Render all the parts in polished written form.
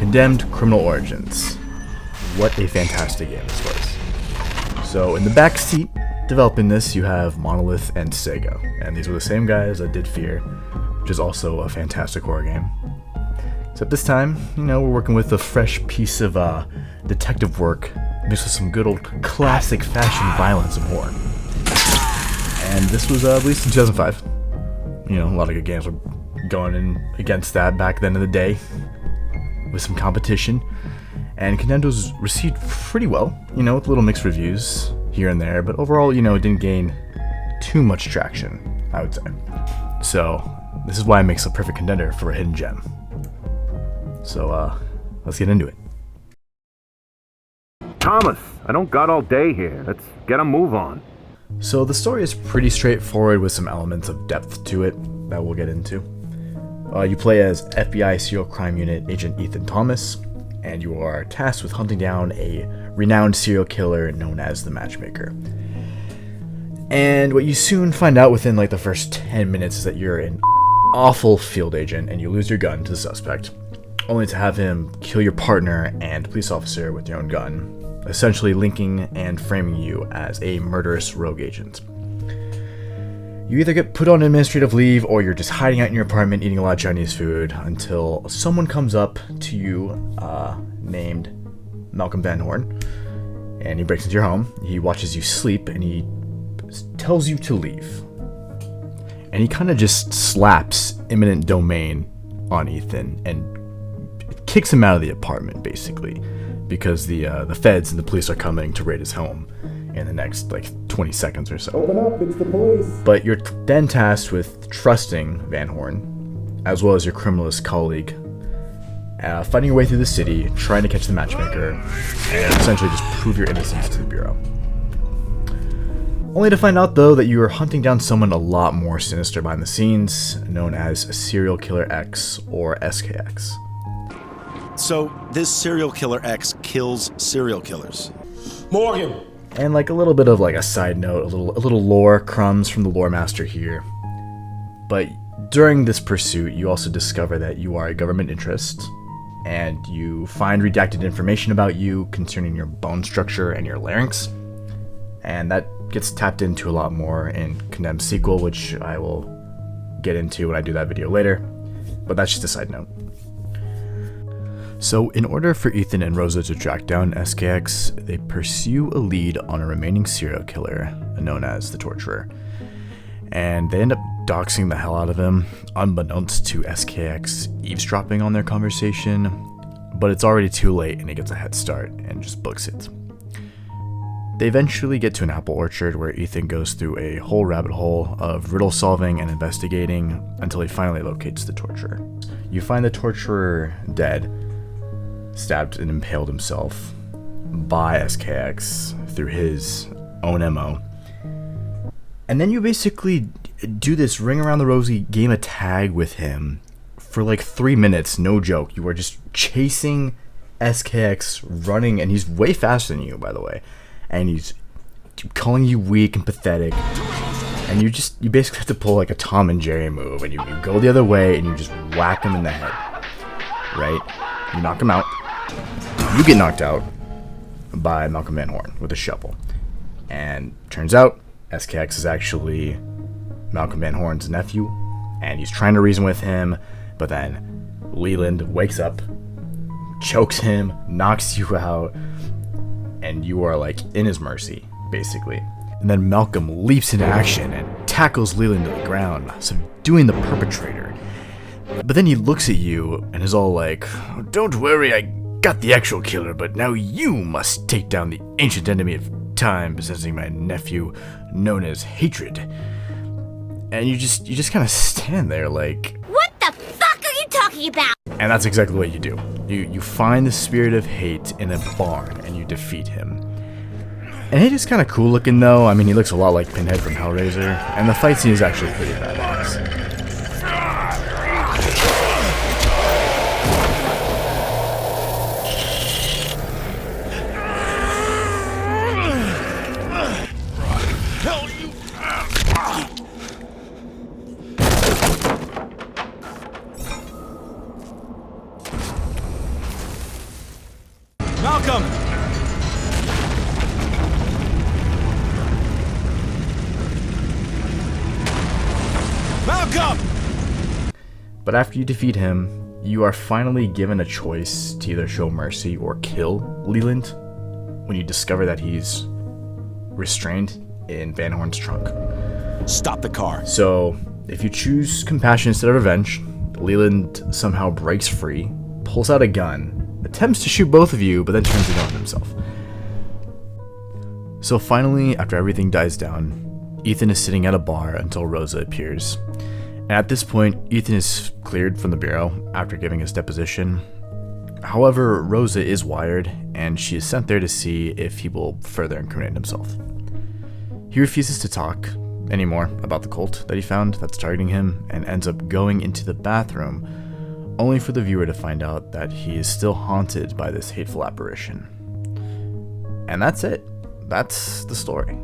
Condemned Criminal Origins. What a fantastic game this was. So in the back seat developing this, you have Monolith and SEGA, and these were the same guys that did Fear, which is also a fantastic horror game. Except this time, we're working with a fresh piece of detective work mixed with some good old classic fashion violence and horror. And this was released in 2005. A lot of good games were going in against that back then in the day with some competition. And Condemned was received pretty well, with little mixed reviews here and there, but overall, it didn't gain too much traction, I would say. So, this is why it makes a perfect contender for a hidden gem. So, let's get into it. Thomas, I don't got all day here. Let's get a move on. So, the story is pretty straightforward with some elements of depth to it that we'll get into. You play as FBI Serial Crime Unit Agent Ethan Thomas, and you are tasked with hunting down a renowned serial killer known as the Matchmaker. And what you soon find out within the first 10 minutes is that you're an awful field agent and you lose your gun to the suspect, only to have him kill your partner and police officer with your own gun, essentially linking and framing you as a murderous rogue agent. You either get put on administrative leave or you're just hiding out in your apartment eating a lot of Chinese food until someone comes up to you named Malcolm Van Horn, and he breaks into your home. He watches you sleep and he tells you to leave. And he kind of just slaps eminent domain on Ethan and kicks him out of the apartment, basically, because the feds and the police are coming to raid his home in the next 20 seconds or so. Open up, it's the police. But you're then tasked with trusting Van Horn, as well as your criminalist colleague, fighting your way through the city, trying to catch the Matchmaker, and essentially just prove your innocence to the Bureau. Only to find out, though, that you are hunting down someone a lot more sinister behind the scenes, known as Serial Killer X, or SKX. So, this Serial Killer X kills serial killers. Morgan! And a little bit of a side note, a little lore crumbs from the lore master here. But during this pursuit, you also discover that you are a government interest, and you find redacted information about you concerning your bone structure and your larynx, and that gets tapped into a lot more in Condemned sequel, which I will get into when I do that video later, but that's just a side note. So, in order for Ethan and Rosa to track down SKX, they pursue a lead on a remaining serial killer known as the Torturer. And they end up doxing the hell out of him, unbeknownst to SKX eavesdropping on their conversation, but it's already too late and he gets a head start and just books it. They eventually get to an apple orchard where Ethan goes through a whole rabbit hole of riddle solving and investigating until he finally locates the Torturer. You find the Torturer dead, stabbed and impaled himself by SKX through his own MO. And then you basically do this ring around the rosy game of tag with him for 3 minutes, no joke. You are just chasing SKX, running, and he's way faster than you, by the way. And he's calling you weak and pathetic. And you basically have to pull a Tom and Jerry move, and you go the other way and you just whack him in the head. Right? You knock him out. You get knocked out by Malcolm Van Horn with a shovel. And turns out SKX is actually Malcolm Van Horn's nephew, and he's trying to reason with him, but then Leland wakes up, chokes him, knocks you out, and you are in his mercy, basically. And then Malcolm leaps into action and tackles Leland to the ground, subduing the perpetrator. But then he looks at you and is all "Don't worry, I got the actual killer, but now you must take down the ancient enemy of time possessing my nephew, known as Hatred." And you just kind of stand there What the fuck are you talking about? And that's exactly what you do. You find the spirit of hate in a barn and you defeat him. And Hate is kind of cool looking though. I mean, he looks a lot like Pinhead from Hellraiser, and the fight scene is actually pretty badass. But after you defeat him, you are finally given a choice to either show mercy or kill Leland when you discover that he's restrained in Van Horn's trunk. Stop the car. So, if you choose compassion instead of revenge, Leland somehow breaks free, pulls out a gun, attempts to shoot both of you, but then turns it on himself. So finally, after everything dies down, Ethan is sitting at a bar until Rosa appears. And at this point, Ethan is cleared from the bureau after giving his deposition. However, Rosa is wired, and she is sent there to see if he will further incriminate himself. He refuses to talk anymore about the cult that he found that's targeting him, and ends up going into the bathroom, only for the viewer to find out that he is still haunted by this hateful apparition. And that's it. That's the story.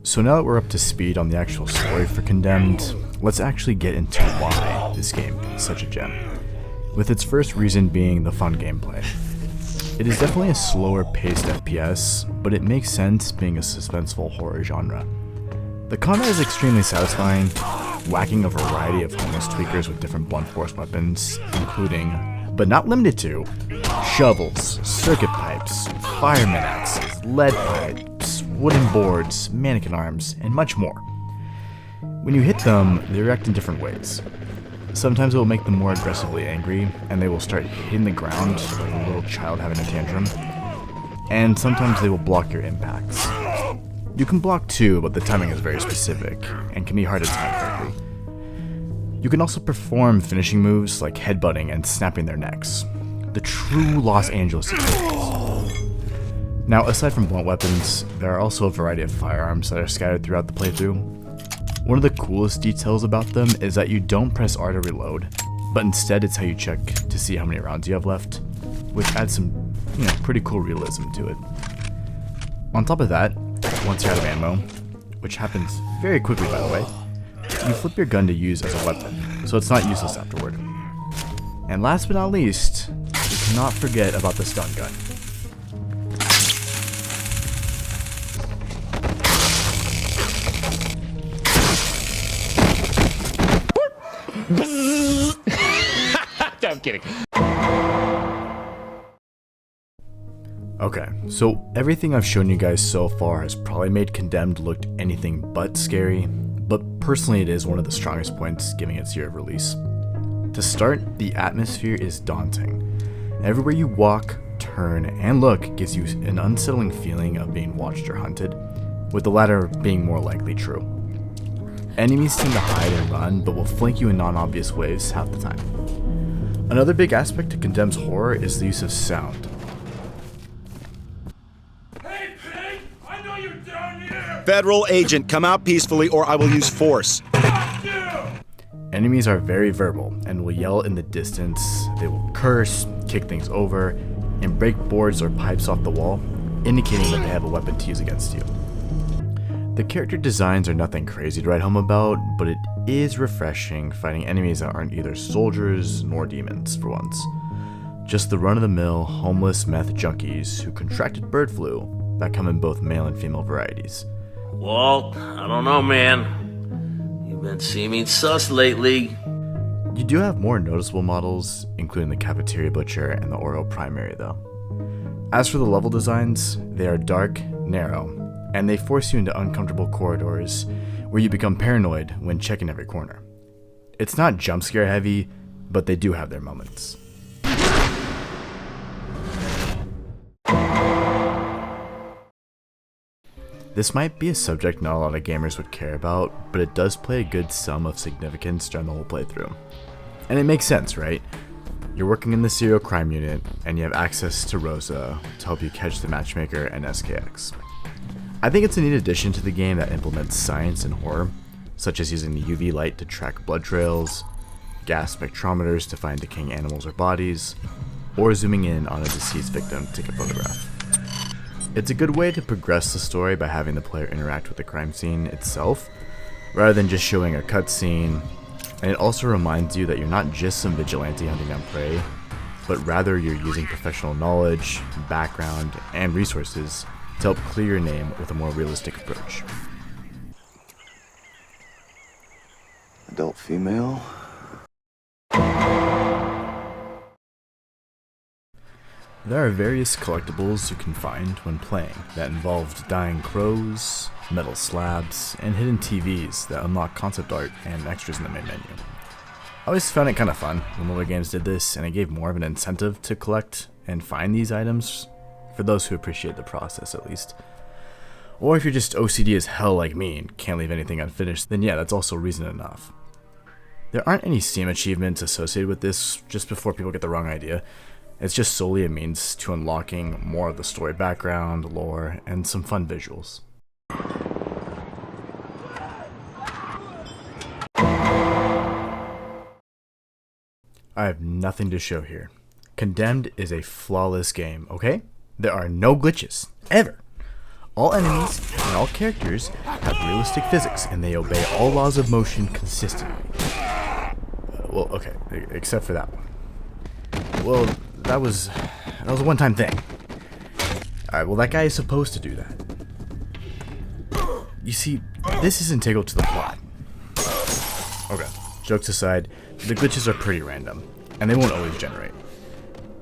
So now that we're up to speed on the actual story for Condemned, let's actually get into why this game is such a gem. With its first reason being the fun gameplay. It is definitely a slower paced FPS, but it makes sense being a suspenseful horror genre. The combat is extremely satisfying, whacking a variety of homeless tweakers with different blunt force weapons, including, but not limited to, shovels, circuit pipes, fireman axes, lead pipes, wooden boards, mannequin arms, and much more. When you hit them, they react in different ways. Sometimes it will make them more aggressively angry, and they will start hitting the ground like a little child having a tantrum. And sometimes they will block your impacts. You can block too, but the timing is very specific, and can be hard to time correctly. You can also perform finishing moves like headbutting and snapping their necks. The true Los Angeles experience. Now, aside from blunt weapons, there are also a variety of firearms that are scattered throughout the playthrough. One of the coolest details about them is that you don't press R to reload, but instead it's how you check to see how many rounds you have left, which adds some, pretty cool realism to it. On top of that, once you're out of ammo, which happens very quickly by the way, you flip your gun to use as a weapon, so it's not useless afterward. And last but not least, you cannot forget about the stun gun. I'm kidding. Okay, so everything I've shown you guys so far has probably made Condemned look anything but scary, but personally it is one of the strongest points giving its year of release. To start, the atmosphere is daunting. Everywhere you walk, turn, and look gives you an unsettling feeling of being watched or hunted, with the latter being more likely true. Enemies tend to hide and run, but will flank you in non-obvious ways half the time. Another big aspect to Condemned's horror is the use of sound. Hey, pig! I know you're down here! Federal agent, come out peacefully or I will use force. Fuck you! Enemies are very verbal and will yell in the distance. They will curse, kick things over, and break boards or pipes off the wall, indicating that they have a weapon to use against you. The character designs are nothing crazy to write home about, but it is refreshing fighting enemies that aren't either soldiers nor demons for once. Just the run-of-the-mill homeless meth junkies who contracted bird flu that come in both male and female varieties. Walt, I don't know, man. You've been seeming sus lately. You do have more noticeable models, including the cafeteria butcher and the Oro primary though. As for the level designs, they are dark, narrow, and they force you into uncomfortable corridors where you become paranoid when checking every corner. It's not jump scare heavy, but they do have their moments. This might be a subject not a lot of gamers would care about, but it does play a good sum of significance during the whole playthrough. And it makes sense, right? You're working in the serial crime unit, and you have access to Rosa to help you catch the matchmaker and SKX. I think it's a neat addition to the game that implements science and horror, such as using the UV light to track blood trails, gas spectrometers to find decaying animals or bodies, or zooming in on a deceased victim to take a photograph. It's a good way to progress the story by having the player interact with the crime scene itself, rather than just showing a cutscene, and it also reminds you that you're not just some vigilante hunting down prey, but rather you're using professional knowledge, background, and resources to help clear your name with a more realistic approach. Adult female. There are various collectibles you can find when playing that involved dying crows, metal slabs, and hidden TVs that unlock concept art and extras in the main menu. I always found it kind of fun when other games did this, and it gave more of an incentive to collect and find these items, for those who appreciate the process at least. Or if you're just OCD as hell like me and can't leave anything unfinished, then yeah, that's also reason enough. There aren't any Steam achievements associated with this, just before people get the wrong idea. It's just solely a means to unlocking more of the story background, lore, and some fun visuals. I have nothing to show here. Condemned is a flawless game, okay? There are no glitches, ever. All enemies and all characters have realistic physics, and they obey all laws of motion consistently. Well, okay, except for that one. Well, that was a one-time thing. Alright, well that guy is supposed to do that. You see, this is integral to the plot. Okay, jokes aside, the glitches are pretty random, and they won't always generate.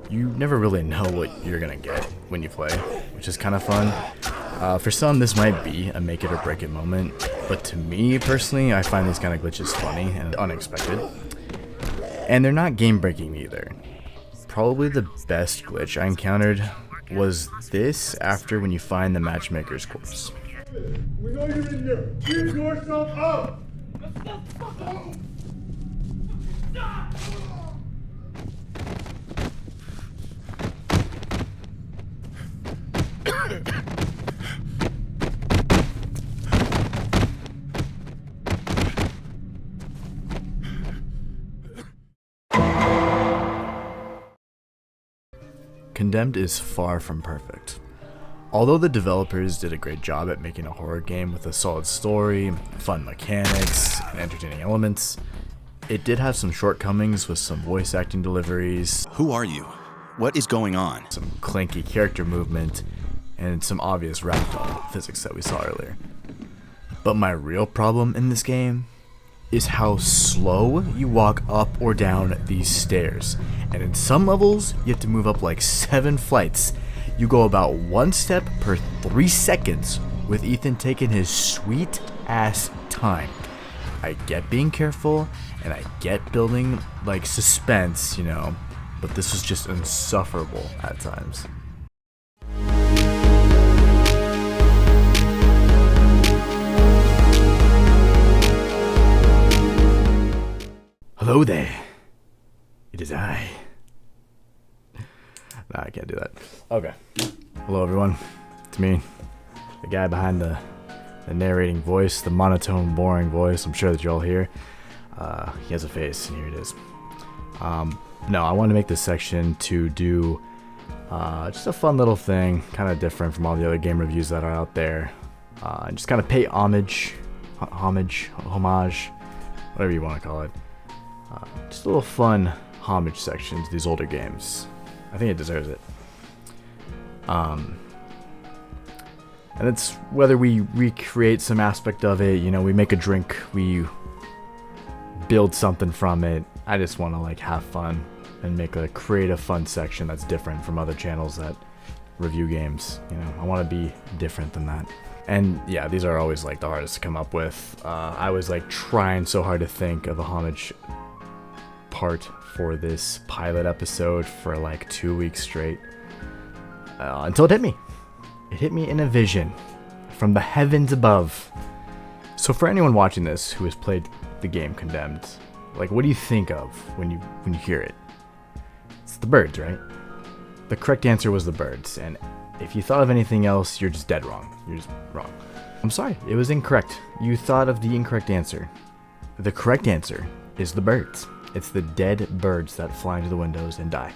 You never really know what you're gonna get when you play, which is kind of fun. For some, this might be a make it or break it moment, but to me personally, I find these kind of glitches funny and unexpected. And they're not game breaking either. Probably the best glitch I encountered was this after when you find the matchmaker's corpse. We know you're in there. Give yourself up. Condemned is far from perfect. Although the developers did a great job at making a horror game with a solid story, fun mechanics, and entertaining elements, it did have some shortcomings with some voice acting deliveries, Who are you? What is going on? some clanky character movement, and some obvious ragdoll physics that we saw earlier. But my real problem in this game is how slow you walk up or down these stairs. And in some levels, you have to move up like 7 flights. You go about 1 step per 3 seconds, with Ethan taking his sweet ass time. I get being careful, and I get building like suspense, you know, but this was just insufferable at times. Hello there. It is I. Nah, I can't do that. Okay. Hello everyone. It's me. The guy behind the narrating voice, the monotone, boring voice. I'm sure that you all hear. He has a face, and here it is. No, I wanted to make this section to do just a fun little thing, kind of different from all the other game reviews that are out there. And just kind of pay homage, whatever you want to call it. Just a little fun homage section to these older games. I think it deserves it. And it's whether we recreate some aspect of it, you know, we make a drink, we build something from it. I just want to like have fun and make a creative fun section that's different from other channels that review games. You know, I want to be different than that. And yeah, these are always like the hardest to come up with. I was like trying so hard to think of a homage part for this pilot episode for like 2 weeks straight, until it hit me. It hit me in a vision from the heavens above. So for anyone watching this who has played the game Condemned, like what do you think of when you hear it? It's the birds, right? The correct answer was the birds, and if you thought of anything else, you're just dead wrong. You're just wrong. I'm sorry, it was incorrect. You thought of the incorrect answer. The correct answer is the birds. It's the dead birds that fly into the windows and die.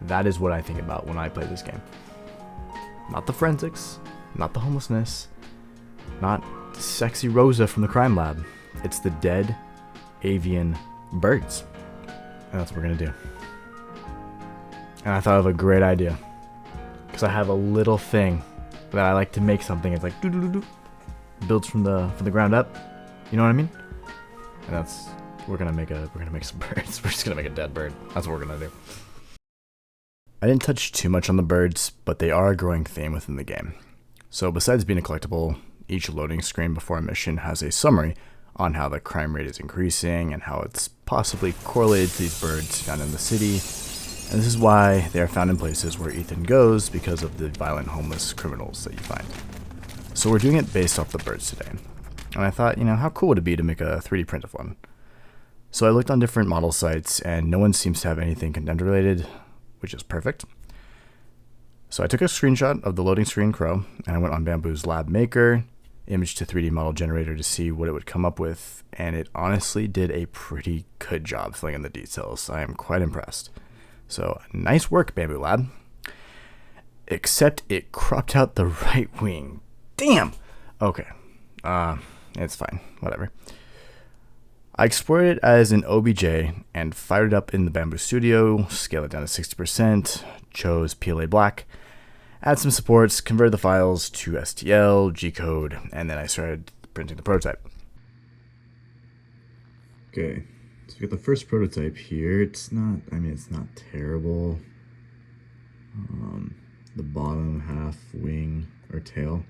That is what I think about when I play this game. Not the forensics, not the homelessness, not sexy Rosa from the crime lab. It's the dead avian birds. And that's what we're gonna do. And I thought of a great idea. Because I have a little thing that I like to make something. It's like doo-doo-doo-doo. Builds from the ground up. You know what I mean? And that's we're gonna make some birds. We're just gonna make a dead bird. That's what we're gonna do. I didn't touch too much on the birds, but they are a growing theme within the game. So besides being a collectible, each loading screen before a mission has a summary on how the crime rate is increasing and how it's possibly correlated to these birds found in the city. And this is why they are found in places where Ethan goes because of the violent homeless criminals that you find. So we're doing it based off the birds today. And I thought, how cool would it be to make a 3D print of one? So I looked on different model sites and no one seems to have anything condemned related, which is perfect. So I took a screenshot of the loading screen crow and I went on Bamboo's Lab Maker, image to 3D model generator to see what it would come up with, and it honestly did a pretty good job filling in the details. I am quite impressed. So nice work, Bamboo Lab. Except it cropped out the right wing. Damn! Okay. It's fine. Whatever. I exported it as an OBJ and fired it up in the Bamboo Studio, scale it down to 60%, chose PLA Black, add some supports, converted the files to STL, G-code, and then I started printing the prototype. Okay, so we got the first prototype here. It's not terrible. The bottom half wing or tail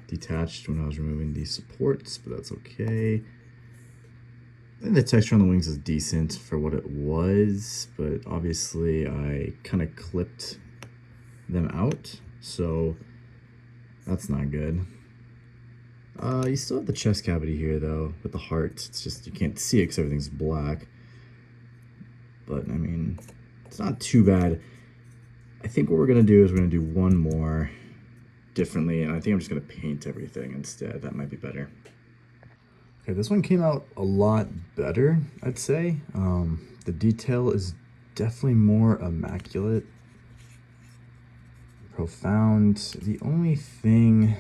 detached when I was removing these supports, but that's okay. I think the texture on the wings is decent for what it was, but obviously I kind of clipped them out, so that's not good. You still have the chest cavity here though, with the heart. It's just you can't see it because everything's black. But I mean, it's not too bad. I think what we're gonna do is we're gonna do one more differently, and I think I'm just gonna paint everything instead. That might be better. Okay, this one came out a lot better, I'd say. The detail is definitely more immaculate, profound. The only thing,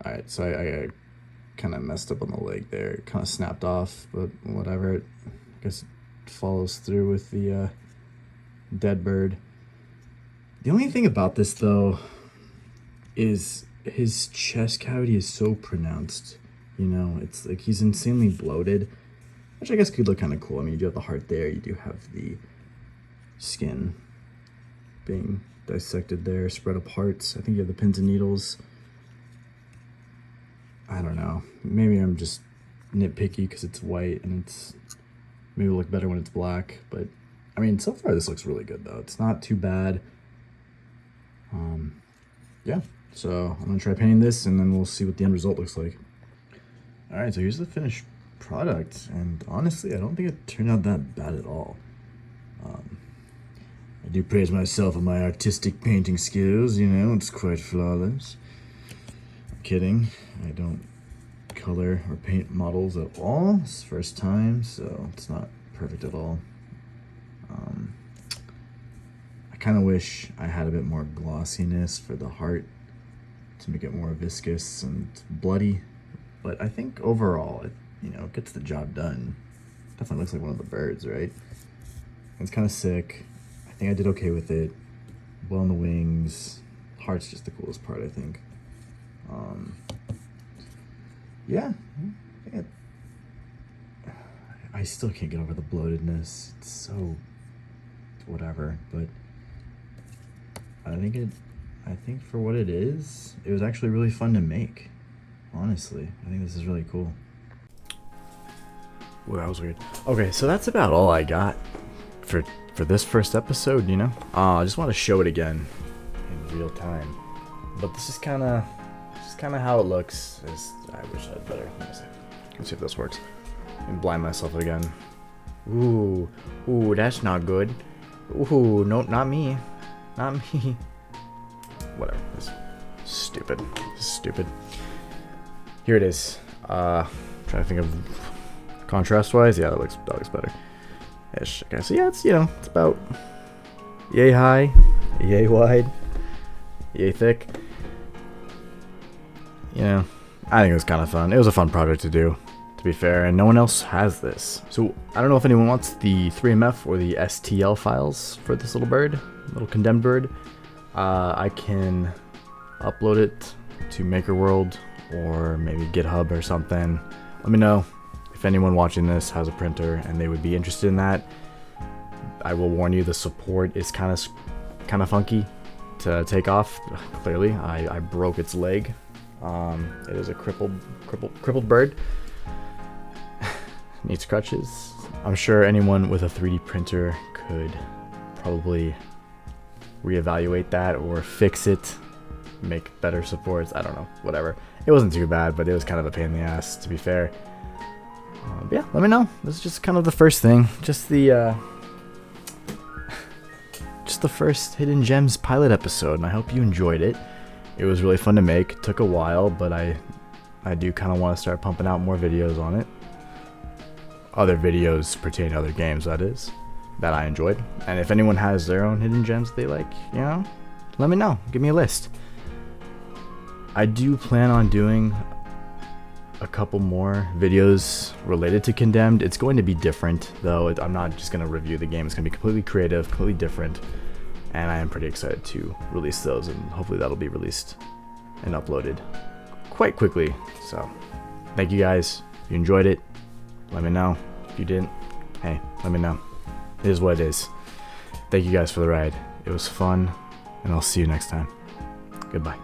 all right, so I kind of messed up on the leg there. It kind of snapped off, but whatever. I guess it follows through with the dead bird. The only thing about this though is his chest cavity is so pronounced. It's like he's insanely bloated, which I guess could look kind of cool. I mean, you do have the heart there, you do have the skin being dissected there, spread apart. I think you have the pins and needles. I don't know. Maybe I'm just nitpicky because it's white and it's maybe it'll look better when it's black. But I mean, so far this looks really good though. It's not too bad. Yeah. So I'm gonna try painting this and then we'll see what the end result looks like. All right, so here's the finished product, and honestly, I don't think it turned out that bad at all. I do praise myself on my artistic painting skills, it's quite flawless. I'm kidding, I don't color or paint models at all. It's the first time, so it's not perfect at all. I kind of wish I had a bit more glossiness for the heart to make it more viscous and bloody. But I think overall, it gets the job done. Definitely looks like one of the birds, right? It's kind of sick. I think I did okay with it. Well in the wings. Heart's just the coolest part, I think. Yeah. I still can't get over the bloatedness. It's so whatever. But I think for what it is, it was actually really fun to make. Honestly, I think this is really cool. Well, that was weird. Okay, so that's about all I got for this first episode, I just want to show it again in real time. But this is kind of how it looks. I wish I had better. Let's see if this works. And blind myself again. Ooh, that's not good. Ooh, no, not me. Not me. Whatever. This is stupid. This is stupid. Here it is. Trying to think of contrast wise. Yeah, that looks better. Ish. Okay, so yeah, it's about yay high, yay wide, yay thick. I think it was kind of fun. It was a fun project to do. to be fair, and no one else has this. So I don't know if anyone wants the 3MF or the STL files for this little bird, little condemned bird. I can upload it to MakerWorld or maybe GitHub or something. Let me know if anyone watching this has a printer and they would be interested in that. I will warn you, the support is kind of funky to take off. Clearly, I broke its leg. It is a crippled bird. Needs crutches. I'm sure anyone with a 3D printer could probably reevaluate that or fix it, make better supports. I don't know, whatever. It wasn't too bad, but it was kind of a pain in the ass, to be fair. But yeah, let me know. This is just kind of the first thing, just the first Hidden Gems pilot episode, and I hope you enjoyed it. It was really fun to make. It took a while, but I do kind of want to start pumping out more videos on it. Other videos pertaining to other games, that is, that I enjoyed. And if anyone has their own hidden gems they like, you know, let me know. Give me a list. I do plan on doing a couple more videos related to Condemned. It's going to be different, though. I'm not just going to review the game. It's going to be completely creative, completely different. And I am pretty excited to release those, and hopefully that'll be released and uploaded quite quickly. So, thank you guys. If you enjoyed it, let me know. If you didn't, hey, let me know. It is what it is. Thank you guys for the ride. It was fun, and I'll see you next time. Goodbye.